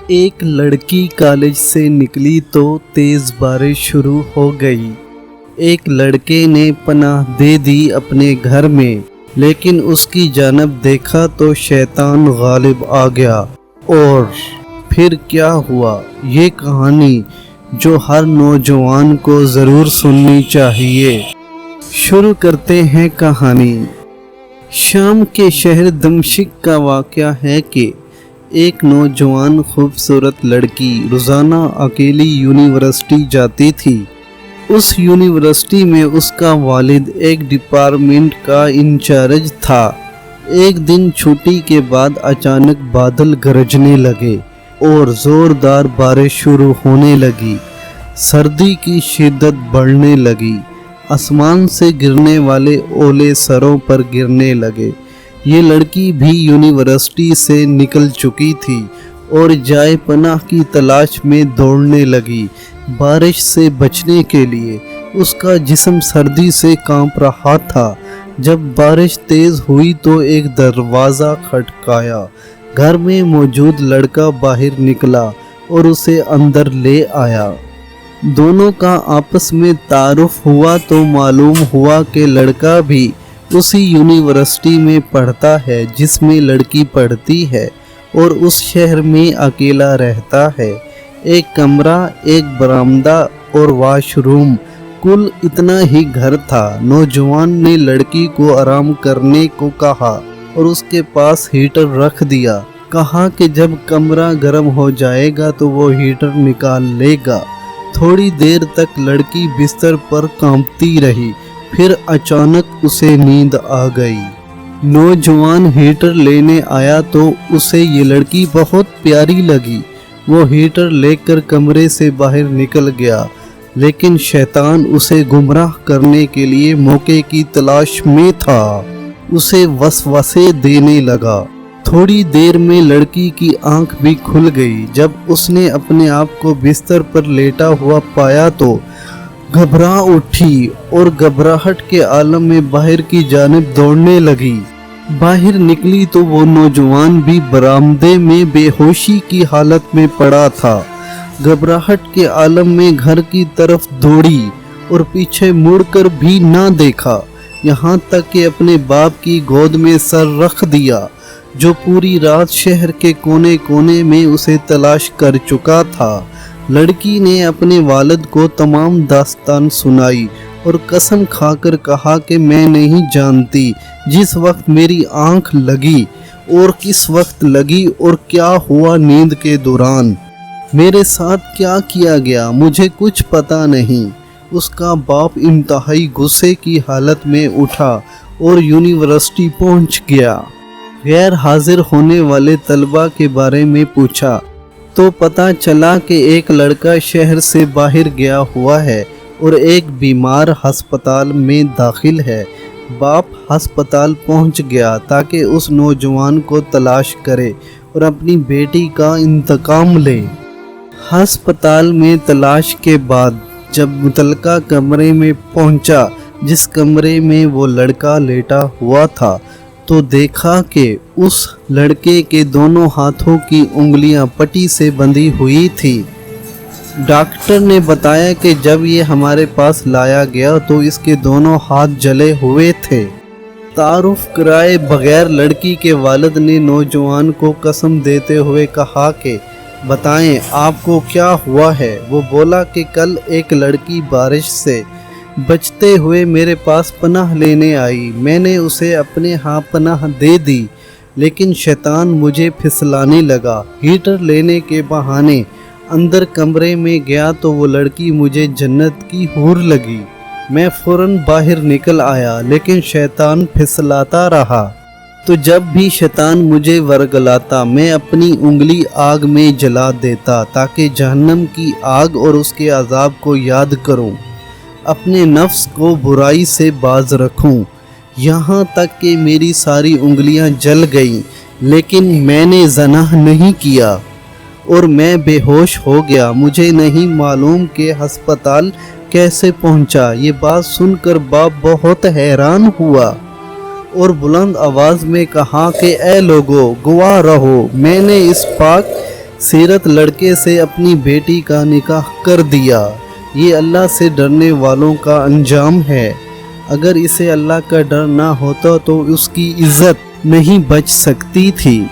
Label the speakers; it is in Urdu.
Speaker 1: ایک لڑکی کالج سے نکلی تو تیز بارش شروع ہو گئی۔ ایک لڑکے نے پناہ دے دی اپنے گھر میں، لیکن اس کی جانب دیکھا تو شیطان غالب آ گیا۔ اور پھر کیا ہوا؟ یہ کہانی جو ہر نوجوان کو ضرور سننی چاہیے۔ شروع کرتے ہیں کہانی۔ شام کے شہر دمشق کا واقعہ ہے کہ ایک نوجوان خوبصورت لڑکی روزانہ اکیلی یونیورسٹی جاتی تھی۔ اس یونیورسٹی میں اس کا والد ایک ڈپارٹمنٹ کا انچارج تھا۔ ایک دن چھٹی کے بعد اچانک بادل گرجنے لگے اور زوردار بارش شروع ہونے لگی۔ سردی کی شدت بڑھنے لگی۔ آسمان سے گرنے والے اولے سروں پر گرنے لگے۔ یہ لڑکی بھی یونیورسٹی سے نکل چکی تھی اور جائے پناہ کی تلاش میں دوڑنے لگی۔ بارش سے بچنے کے لیے اس کا جسم سردی سے کانپ رہا تھا۔ جب بارش تیز ہوئی تو ایک دروازہ کھٹکایا۔ گھر میں موجود لڑکا باہر نکلا اور اسے اندر لے آیا۔ دونوں کا آپس میں تعارف ہوا تو معلوم ہوا کہ لڑکا بھی اسی یونیورسٹی میں پڑھتا ہے جس میں لڑکی پڑھتی ہے اور اس شہر میں اکیلا رہتا ہے۔ ایک کمرہ، ایک برآمدہ اور واش روم، کل اتنا ہی گھر تھا۔ نوجوان نے لڑکی کو آرام کرنے کو کہا اور اس کے پاس ہیٹر رکھ دیا۔ کہا کہ جب کمرہ گرم ہو جائے گا تو وہ ہیٹر نکال لے گا۔ تھوڑی دیر تک لڑکی بستر پر کانپتی رہی، پھر اچانک اسے نیند آ گئی۔ نوجوان ہیٹر لینے آیا تو اسے یہ لڑکی بہت پیاری لگی۔ وہ ہیٹر لے کر کمرے سے باہر نکل گیا، لیکن شیطان اسے گمراہ کرنے کے لیے موقع کی تلاش میں تھا۔ اسے وسوسے دینے لگا۔ تھوڑی دیر میں لڑکی کی آنکھ بھی کھل گئی۔ جب اس نے اپنے آپ کو بستر پر لیٹا ہوا پایا تو گھبرا اٹھی اور گھبراہٹ کے عالم میں باہر کی جانب دوڑنے لگی۔ باہر نکلی تو وہ نوجوان بھی برآمدے میں بے ہوشی کی حالت میں پڑا تھا۔ گھبراہٹ کے عالم میں گھر کی طرف دوڑی اور پیچھے مڑ کر بھی نہ دیکھا، یہاں تک کہ اپنے باپ کی گود میں سر رکھ دیا، جو پوری رات شہر کے کونے کونے میں اسے تلاش کر چکا تھا۔ لڑکی نے اپنے والد کو تمام داستان سنائی اور قسم کھا کر کہا کہ میں نہیں جانتی جس وقت میری آنکھ لگی اور کس وقت لگی اور کیا ہوا نیند کے دوران، میرے ساتھ کیا کیا گیا، مجھے کچھ پتہ نہیں۔ اس کا باپ انتہائی غصے کی حالت میں اٹھا اور یونیورسٹی پہنچ گیا۔ غیر حاضر ہونے والے طلباء کے بارے میں پوچھا تو پتہ چلا کہ ایک لڑکا شہر سے باہر گیا ہوا ہے اور ایک بیمار ہسپتال میں داخل ہے۔ باپ ہسپتال پہنچ گیا تاکہ اس نوجوان کو تلاش کرے اور اپنی بیٹی کا انتقام لے۔ ہسپتال میں تلاش کے بعد جب متعلقہ کمرے میں پہنچا، جس کمرے میں وہ لڑکا لیٹا ہوا تھا، تو دیکھا کہ اس لڑکے کے دونوں ہاتھوں کی انگلیاں پٹی سے بندھی ہوئی تھی۔ ڈاکٹر نے بتایا کہ جب یہ ہمارے پاس لایا گیا تو اس کے دونوں ہاتھ جلے ہوئے تھے۔ تعارف کرائے بغیر لڑکی کے والد نے نوجوان کو قسم دیتے ہوئے کہا کہ بتائیں آپ کو کیا ہوا ہے۔ وہ بولا کہ کل ایک لڑکی بارش سے بچتے ہوئے میرے پاس پناہ لینے آئی، میں نے اسے اپنے ہاں پناہ دے دی، لیکن شیطان مجھے پھسلانے لگا۔ ہیٹر لینے کے بہانے اندر کمرے میں گیا تو وہ لڑکی مجھے جنت کی حور لگی۔ میں فوراً باہر نکل آیا، لیکن شیطان پھسلاتا رہا۔ تو جب بھی شیطان مجھے ورگلاتا، میں اپنی انگلی آگ میں جلا دیتا تاکہ جہنم کی آگ اور اس کے عذاب کو یاد کروں، اپنے نفس کو برائی سے باز رکھوں، یہاں تک کہ میری ساری انگلیاں جل گئیں، لیکن میں نے زنا نہیں کیا اور میں بے ہوش ہو گیا۔ مجھے نہیں معلوم کہ ہسپتال کیسے پہنچا۔ یہ بات سن کر باپ بہت حیران ہوا اور بلند آواز میں کہا کہ اے لوگو، گواہ رہو، میں نے اس پاک سیرت لڑکے سے اپنی بیٹی کا نکاح کر دیا۔ یہ اللہ سے ڈرنے والوں کا انجام ہے۔ اگر اسے اللہ کا ڈر نہ ہوتا تو اس کی عزت نہیں بچ سکتی تھی۔